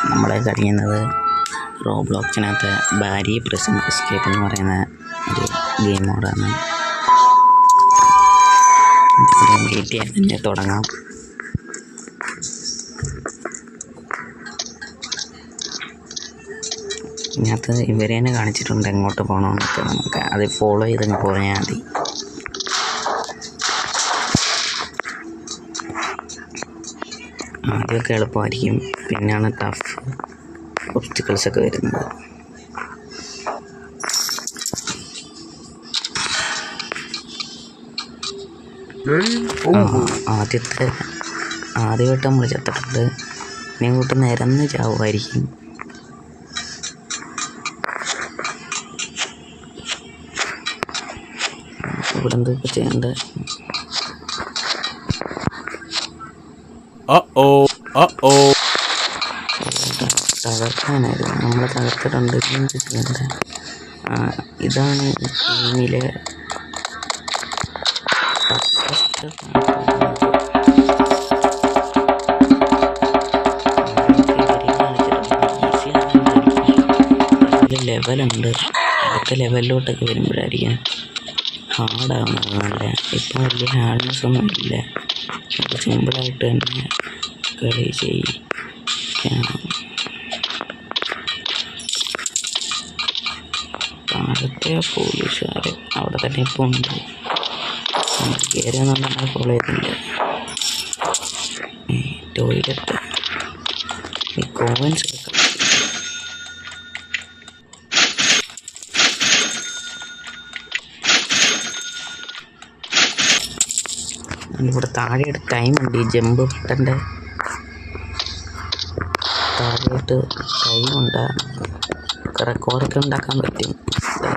നമ്മളെ കളിക്കുന്നത് റോബ്ലോക്സിനകത്ത് ബാരി prison escape എന്ന് പറയുന്ന ഒരു ഗെയിം മോഡാണ്. GTA തന്നെ തുടങ്ങാം. ഇതിനകത്ത് ഇവരെ തന്നെ കാണിച്ചിട്ടുണ്ട് എങ്ങോട്ട് പോകണമെന്നൊക്കെ. നമുക്ക് അത് ഫോളോ ചെയ്തങ്ങ് പോയാൽ മതി. ആദ്യമൊക്കെ എളുപ്പമായിരിക്കും, പിന്നെയാണ് ടഫ് ഒബ്സ്റ്റിക്കിൾസൊക്കെ വരുന്നത്. ആദ്യമായിട്ട് നമ്മൾ ചത്തിട്ടുണ്ട്. ഇനി അങ്ങോട്ട് നിരന്ന് ചാവുമായിരിക്കും. ഇവിടെ എന്തൊക്കെ ചെയ്യണ്ടേ? തകർക്കാനായിരുന്നു നമ്മളെ തകർത്തിട്ടുണ്ട്. ചെയ്യണ്ടേ? ഇതാണ് ഈ ഗെയിമിലെ ലെവലുണ്ട്. അടുത്ത ലെവലിലോട്ടൊക്കെ വരുമ്പോഴായിരിക്കും ഹാർഡാവുന്നത്. നല്ല ഇപ്പം വലിയ ഹാർഡ്നെസ് ഒന്നും ഇല്ല. സിമ്പിളായിട്ട് തന്നെ കളി ചെയ്യാം. താഴത്തെ പോലീസുകാർ അവിടെ തന്നെ ഇപ്പോൾ ഉണ്ട്. കയറിയൊന്നും നമ്മൾ ഫോളോ ചെയ്തില്ല. ടോയ്ലറ്റ് ഈ കോയിൻസ് ഒക്കെ ഇവിടെ താഴെയായിട്ട് ടൈമുണ്ട്. ഈ ജമ്പ് ബട്ടൻ്റെ താഴെയായിട്ട് ടൈമുണ്ട്. റെക്കോർഡൊക്കെ ഉണ്ടാക്കാൻ പറ്റും.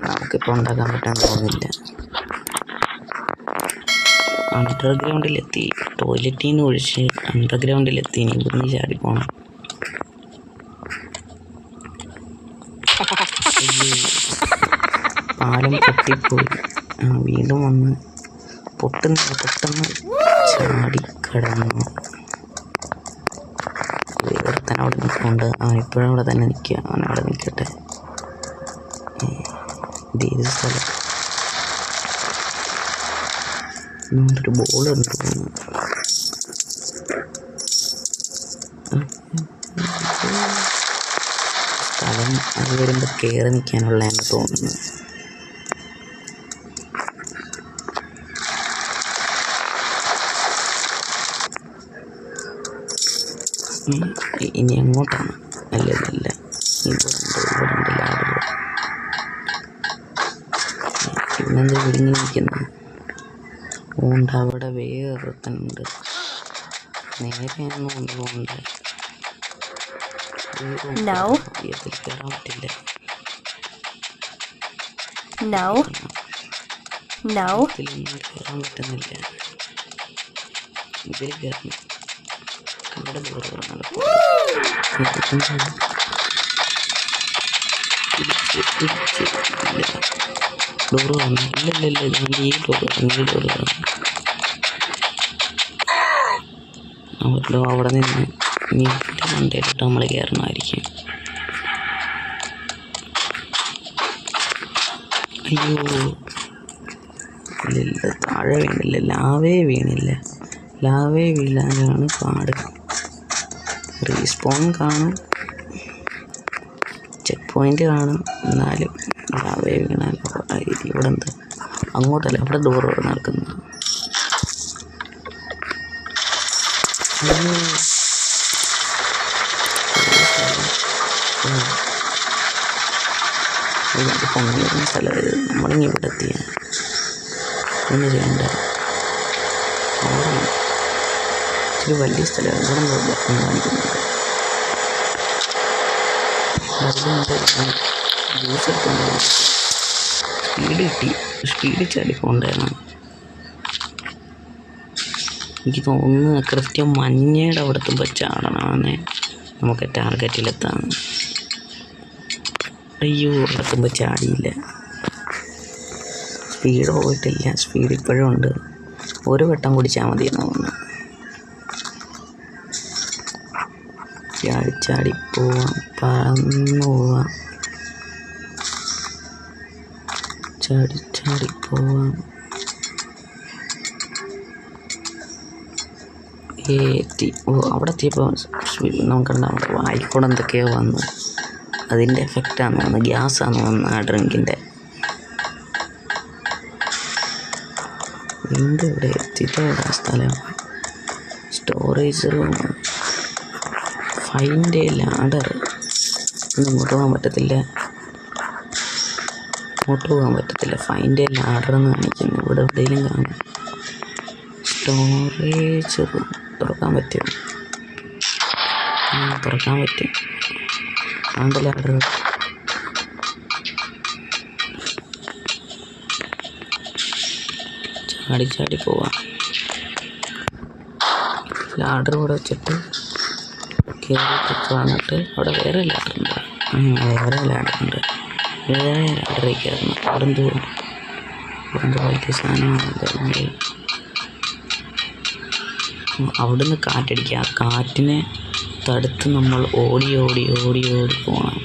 നമുക്കിപ്പോൾ ഉണ്ടാക്കാൻ പറ്റാൻ തോന്നുന്നില്ല. അണ്ടർഗ്രൗണ്ടിലെത്തി. ടോയ്ലറ്റിൽ നിന്ന് ഒഴിച്ച് അണ്ടർഗ്രൗണ്ടിലെത്തി. ഇനി ഇവിടുന്ന് ചാടിപ്പോണം. പാലം പൊട്ടിപ്പോയി. വീണ്ടും വന്ന് പെട്ടെന്ന് ചാടിക്കടന്നു. വേർത്തൻ അവിടെ നിൽക്കുന്നുണ്ട്. അവൻ ഇപ്പോഴും അവിടെ തന്നെ നിൽക്കുക. അവനവിടെ നിൽക്കട്ടെ. ഇതേത് സ്ഥലം? ഒരു ബോളുണ്ട് തോന്നുന്നു. സ്ഥലം അത് വരുമ്പോൾ കയറി നിൽക്കാനുള്ളതെന്ന് തോന്നുന്നു. ഇനി എങ്ങോട്ടാണ്? അല്ല ഇവിടെ ലാഡർ. പിന്നെന്താ വിടുങ്ങി നിൽക്കുന്നത്? അതുകൊണ്ട് അവിടെ വേറൊരുത്തനുണ്ട്. നേരെയൊന്നും കൊണ്ടുപോകണ്ട. ഇതിൽ കയറാൻ പറ്റില്ല. ഇതിലൊന്നും കയറാൻ പറ്റുന്നില്ല. ഇതിൽ കയറണം. ഇവിടെ ഡോറ് തുറന്നാൽ ഡോറ് തുറന്നു. ഇല്ല ഈ ഡോറ് തുറന്നു. അവിടെ നിന്ന് നീറ്റ് മണ്ടയിലിട്ട് നമ്മൾ കയറണമായിരിക്കും. അയ്യോ ഇല്ല, താഴെ വീണില്ല. ലാവേ വീഴാനാണ് പാട്. റീസ്പോൺ കാണും, ചെക്ക് പോയിന്റ് കാണും. എന്നാലും ലാവേ വീണാൽ ഇവിടെ എന്താ അങ്ങോട്ടല്ല, അവിടെ ഡോർ നടക്കുന്നത്. പൊങ്ങിയിരുന്ന സ്ഥലമായത്. നമ്മളിങ്ങി ഇവിടെ എത്തിയ ഒന്നും ചെയ്യണ്ട. ഇച്ചിരി വലിയ സ്ഥലമാണ്. ഇവിടെ കാണിക്കുന്നുണ്ട്. ജ്യൂസ് എടുത്തുകൊണ്ട് സ്പീഡ് ചാടിപ്പോണ്ടായിരുന്നു. എനിക്ക് തോന്നുന്നു കൃത്യം മഞ്ഞയുടെ അവിടെ എത്തുമ്പോൾ ചാടണമെന്ന് നമുക്ക് ടാർഗറ്റിലെത്താം. അയ്യോ അവിടെ എത്തുമ്പോൾ ചാടിയില്ല. സ്പീഡ് പോയിട്ടില്ല. സ്പീഡ് ഇപ്പോഴും ഉണ്ട്. ഒരു വട്ടം കുടിച്ചാൽ മതി എന്ന് തോന്നുന്നു. ചാടി പോവാം, പറന്നു പോവാം, ചാടി പോവാം. അവിടെ എത്തിയപ്പോൾ നമുക്കുണ്ട് നമ്മുടെ വായിക്കൂടെ എന്തൊക്കെയോ വന്ന്, അതിൻ്റെ എഫക്റ്റാന്ന് തോന്നുന്നു, ഗ്യാസാന്ന് തോന്നുന്നു ആ ഡ്രിങ്കിൻ്റെ. വീണ്ടും ഇവിടെ എത്തിയതോടെ സ്ഥലം സ്റ്റോറേജ് റൂം. ഫൈൻ്റെ ലാഡർ. ഇങ്ങോട്ട് പോകാൻ പറ്റത്തില്ല, ഫൈൻ്റെ ലാഡർ എന്ന് കാണിക്കുന്നു. ഇവിടെ എവിടെയെങ്കിലും കാണും. സ്റ്റോറേജ് റൂം തുറക്കാൻ പറ്റും. ആണ്ട് ലാഡർ. ചാടി പോവാം. ലാഡർ ഇവിടെ വെച്ചിട്ട് കയറിയിട്ട് വന്നിട്ട് അവിടെ വേറെ ലാഡറുണ്ട്. വേറെ ലാഡർ കയറണം. അവിടെ പോലത്തെ സാധനമാണ്. അവിടുന്ന് കാറ്റടിക്കുക. ആ കാറ്റിനെ തടുത്ത് നമ്മൾ ഓടി പോകണം.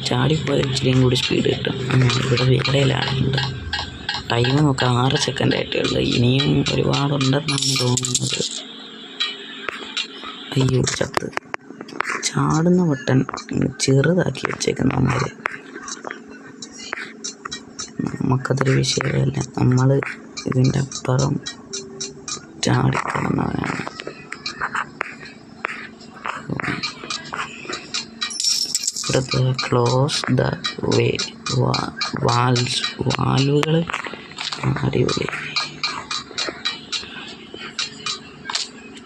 ചാടിപ്പോയി ഇച്ചിരിയും കൂടി സ്പീഡ് കിട്ടും. ഇവിടെ വേറെ ലാഡറുണ്ട്. ടൈം നോക്കാം, 6 സെക്കൻഡായിട്ടുള്ളൂ. ഇനിയും ഒരുപാടുണ്ടെന്നാണ് തോന്നുന്നത്. അയ്യോ, ചത്ത്. ചാടുന്ന ബട്ടൺ ചെറുതാക്കി വെച്ചേക്കുന്ന നമ്മൾ. നമുക്കതൊരു വിഷയമല്ല. നമ്മൾ ഇതിൻ്റെ അപ്പുറം ചാടിക്കിടന്നവനാണ്. ഇവിടുത്തെ ക്ലോസ് ദ വേ വാൽവുകൾ അടിപൊളി.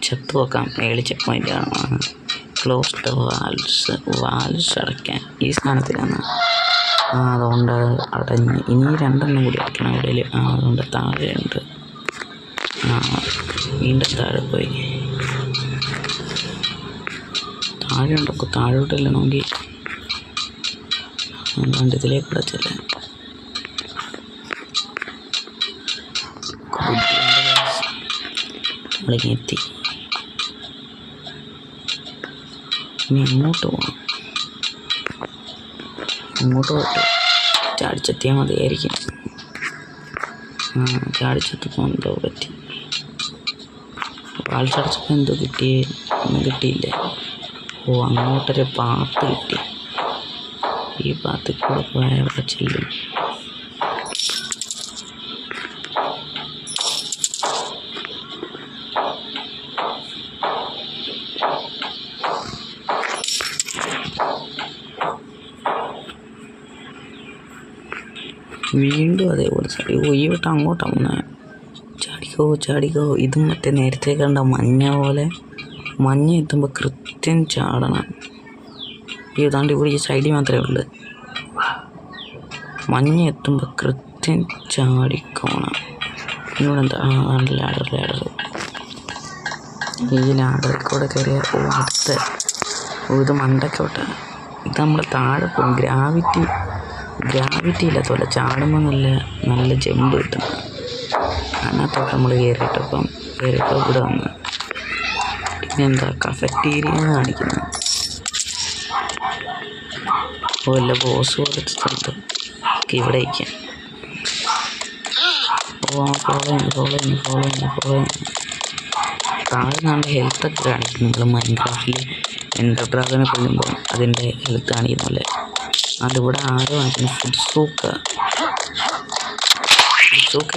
ചത്തു നോക്കാം. 7 ചെക്ക് പോയിൻ്റാണ്. ക്ലോസ് ദ വാൽസ് അടയ്ക്കാൻ ഈ സ്ഥാനത്തിലാണ്. അതുകൊണ്ട് അടഞ്ഞ്. ഇനി 2 കൂടി അടയ്ക്കണം. ഇവിടെ അതുകൊണ്ട് താഴെയുണ്ട്. വീണ്ടും താഴെ പോയി. താഴോട്ടില്ല നോക്കി. അതുകൊണ്ട് ഇതിലേക്ക് അടച്ചല്ലേ. നമ്മളിങ്ങനെ എത്തി. ഇനി അങ്ങോട്ട് പോകണം. അങ്ങോട്ട് പോയിട്ട് ചാടിച്ചെത്തിയാൽ മതിയായിരിക്കും. ചാടിച്ചെത്തപ്പോൾ എന്തോ പറ്റി. വാൽച്ചടച്ചപ്പോൾ എന്തോ ഒന്നും കിട്ടിയില്ല. അങ്ങോട്ടൊരു പാത്ത് കിട്ടി. ഈ പാത്തിൽ കൂടെ പോയാൽ അവിടെ ചെല്ലും. വീണ്ടും അതേപോലെ ഈ വട്ടം അങ്ങോട്ടാണ് പോകുന്നത്. ചാടിക്കോ. ഇതും മറ്റേ നേരത്തെ കണ്ട മഞ്ഞ പോലെ. മഞ്ഞ എത്തുമ്പോൾ കൃത്യം ചാടണം. ഏതാണ്ട് ഇവിടെ ഈ സൈഡിൽ മാത്രമേ ഉള്ളൂ. മഞ്ഞ എത്തുമ്പോൾ കൃത്യം ചാടിക്കോണം. ഇവിടെ എന്താ ലാഡർ. ഈ ലാഡറിൽ കൂടെ കയറിയ അടുത്ത ഇത് മണ്ടക്കോട്ടാണ്. ഇത് നമ്മൾ താഴെ പോകും. ഗ്രാവിറ്റി ഇല്ലാത്തപോലെ ചാടുമ്പോൾ നല്ല ജമ്പ് കിട്ടും. അതിനകത്തോട്ട് നമ്മൾ കയറിയിട്ടപ്പം ഇവിടെ വന്ന് പിന്നെന്താ കഫറ്റീരിയ കാണിക്കുന്നത്. വല്ല ബോസ് പോലത്തെ സ്ഥലത്ത് ഇവിടെ ഇരിക്കാം. ഫോളോ താഴെ നാണ്ട് ഹെൽത്തൊക്കെ കാണിക്കും. നിങ്ങൾ മൈൻക്രാഫ്റ്റിൽ എൻഡർ ഡ്രാഗനെ കൊല്ലുമ്പോൾ അതിൻ്റെ ഹെൽത്ത് കാണിക്കുന്നല്ലേ. അതിവിടെ ആരോ കാണിക്കുന്നു. ഫുഡ് സൂക്ക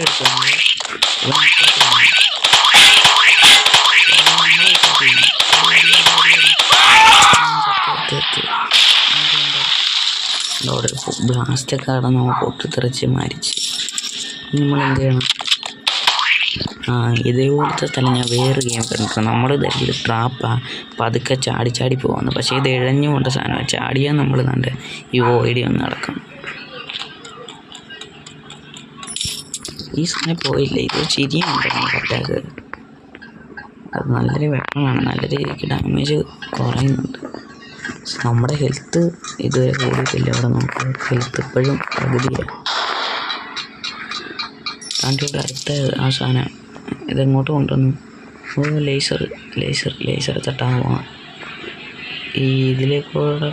എടുക്കുന്നത്. അവിടെ ബ്ലാസ്റ്റൊക്കെ കടന്ന് നമ്മൾ പൊട്ടിത്തെറിച്ച് മരിച്ച്. നമ്മളെന്ത് ചെയ്യണം? ഇതേപോലത്തെ സ്ഥലം ഞാൻ വേറെ ഗെയിം കണ്ടിട്ടുണ്ട്. നമ്മൾ ഇതായിരിക്കും ട്രാപ്പാണ്, പതുക്കെ ചാടി പോകുന്നത്. പക്ഷേ ഇത് ഇഴഞ്ഞു കൊണ്ട സാധനമാണ്. ചാടിയാൽ നമ്മൾ കണ്ട് ഈ ഓയിടി ഒന്ന് നടക്കും. ഈ സാധനം പോയില്ല. ഇത് ചിരിയുണ്ട് അറ്റാക്ക്. അത് നല്ലൊരു വെപ്പണാണ്. നല്ല രീതിക്ക് ഡാമേജ് കുറയുന്നുണ്ട്. നമ്മുടെ ഹെൽത്ത് ഇതുവരെ കൂടിയിട്ടില്ല. ഇവിടെ നമുക്ക് ഹെൽത്ത് ഇപ്പോഴും പകുതിയാണ്. താണ്ടിയുടെ അടുത്ത ആ സാധനം ഇതെങ്ങോട്ട് കൊണ്ടുവന്നു. ലേസർ തട്ടാൻ പോവാം. ഈ ഇതിലേക്കൂടെ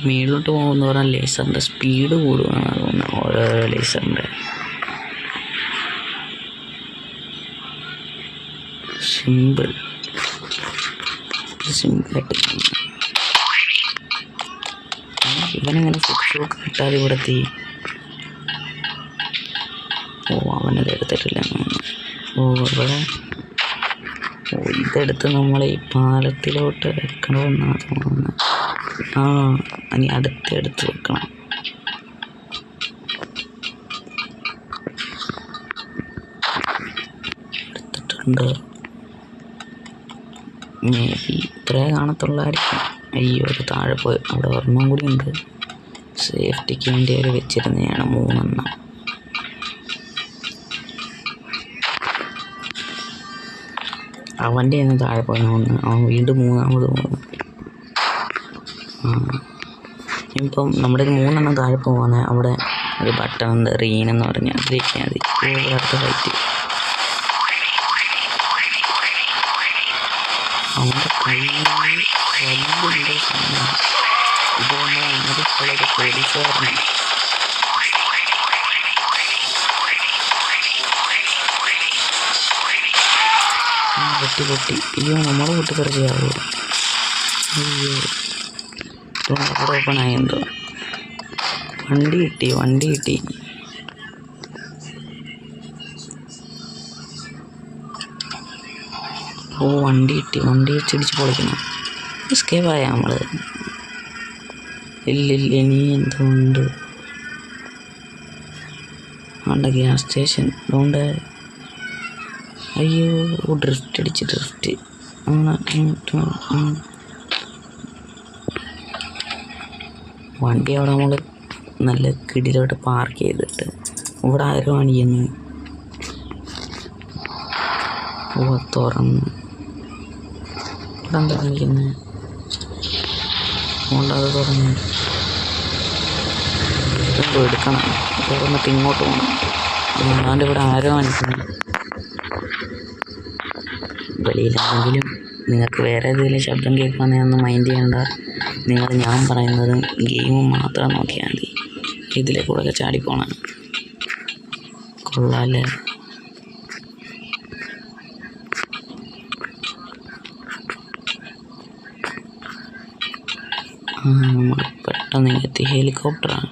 മേളിലോട്ട് പോകുമെന്ന് പറഞ്ഞാൽ ലേസറിൻ്റെ സ്പീഡ് കൂടുകയാണ് തോന്നുന്നത്. ഓരോരോ ലേസറിൻ്റെ സിമ്പിളായിട്ട് ഇവനെങ്ങനെ ഫുഡ് കിട്ടാതെ ഇവിടെ എത്തി. അവനത് എടുത്തിട്ടില്ല. ഇവിടെ ഇതെടുത്ത് നമ്മൾ ഈ പാലത്തിലോട്ട് വെക്കണമെന്നാണ് തോന്നുന്നത്. ഇനി അടുത്തെടുത്ത് വെക്കണം. എടുത്തിട്ടുണ്ട്. മേ ബി ഇത്രേ കാണത്തുള്ളായിരിക്കും. അയ്യോ ഒരു താഴെ പോയി. അവിടെ ഒരെണ്ണം കൂടി ഉണ്ട്. സേഫ്റ്റിക്ക് വേണ്ടി അവർ വെച്ചിരുന്നതാണ് 3 എണ്ണം. അവൻ്റെ ഒന്ന് താഴെ പോയി ഒന്ന്. അവൻ വീണ്ടും 3ാമത് പോകുന്നു. ഇപ്പം നമ്മുടെ 3 എണ്ണം താഴെ പോകാൻ അവിടെ ഒരു ബട്ടൺ ഉണ്ട്, റീനെന്ന് പറഞ്ഞാൽ അതിലേക്കാൽ മതി. അടുത്ത ഫൈറ്റ് അവൻ്റെ കയ്യിൽ വലിയ സാധനം. ഇത് നമ്മൾ അന്നേരമുള്ളൊരു പോലീസുകാരനാണ്. പൊട്ടി അയ്യോ നമ്മളെ പൊട്ടിത്തെറിച്ചാവോ. അയ്യോ അവിടെ ഓപ്പൺ ആയെന്തോ. വണ്ടി കിട്ടി. വണ്ടി വെച്ചിടിച്ച് പൊളിക്കണം. എസ്കേപ്പായ നമ്മൾ. ഇല്ല ഇനി എന്തുകൊണ്ട് ആണ്ട ഗ്യാസ് സ്റ്റേഷൻ അതുകൊണ്ട്. അയ്യോ ഡ്രിഫ്റ്റ് വണ്ടി അവിടെ നമ്മൾ നല്ല കിടിലോട്ട് പാർക്ക് ചെയ്തിട്ട് ഇവിടെ ആരും അണിയുന്നു. തുറന്ന് ഇവിടെ എന്താ കാണിക്കുന്നത്? അതുകൊണ്ട് അത് തുറന്ന് എന്തോ എടുക്കണം. തുറന്നിട്ട് ഇങ്ങോട്ട് പോകണം. അതുകൊണ്ട് ഇവിടെ ആരോ കാണിക്കുന്നു. വെളിയിലാണെങ്കിലും നിങ്ങൾക്ക് വേറെ ഏതെങ്കിലും ശബ്ദം കേൾക്കുകയാണെങ്കിൽ ഒന്നും മൈൻഡ് ചെയ്യേണ്ട. നിങ്ങൾ ഞാൻ പറയുന്നതും ഗെയിമും മാത്രം നോക്കിയാൽ മതി. ഇതിലെ കൂടെ ചാടിപ്പോണം. കൊള്ളാല്ലേ? നമ്മൾ പെട്ടെന്ന് എത്തി. ഹെലികോപ്റ്ററാണ്.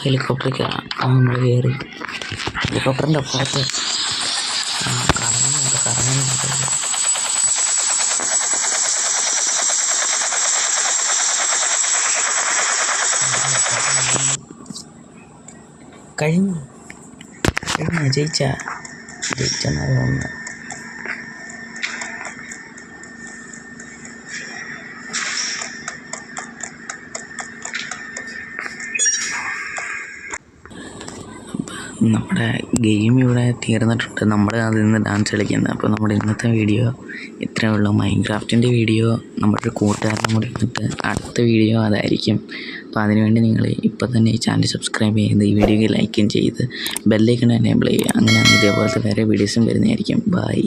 ഹെലികോപ്റ്ററിൽ കയറാം. നമ്മൾ കയറി ഹെലികോപ്റ്ററിൻ്റെ അപ്പുറത്ത് കറങ്ങുന്നുണ്ട്. കഴിഞ്ഞു ജയിച്ചെന്നാ തോന്നുന്നത്. നമ്മുടെ ഗെയിം ഇവിടെ തീർന്നിട്ടുണ്ട്. നമ്മൾ അതിൽ നിന്ന് ഡാൻസ് കളിക്കുന്നത്. അപ്പോൾ നമ്മുടെ ഇന്നത്തെ വീഡിയോ ഇത്രയേ ഉള്ളൂ. മൈൻക്രാഫ്റ്റിൻ്റെ വീഡിയോ നമ്മുടെ കൂട്ടുകാരനും കൂടി വന്നിട്ട് അടുത്ത വീഡിയോ അതായിരിക്കും. അപ്പോൾ അതിനുവേണ്ടി നിങ്ങൾ ഇപ്പോൾ തന്നെ ഈ ചാനൽ സബ്സ്ക്രൈബ് ചെയ്ത് ഈ വീഡിയോയ്ക്ക് ലൈക്കും ചെയ്ത് ബെല്ലൈക്കൺ എനേബിൾ ചെയ്യുക. അങ്ങനെ ഇതേപോലത്തെ വേറെ വീഡിയോസും വരുന്നതായിരിക്കും. ബൈ.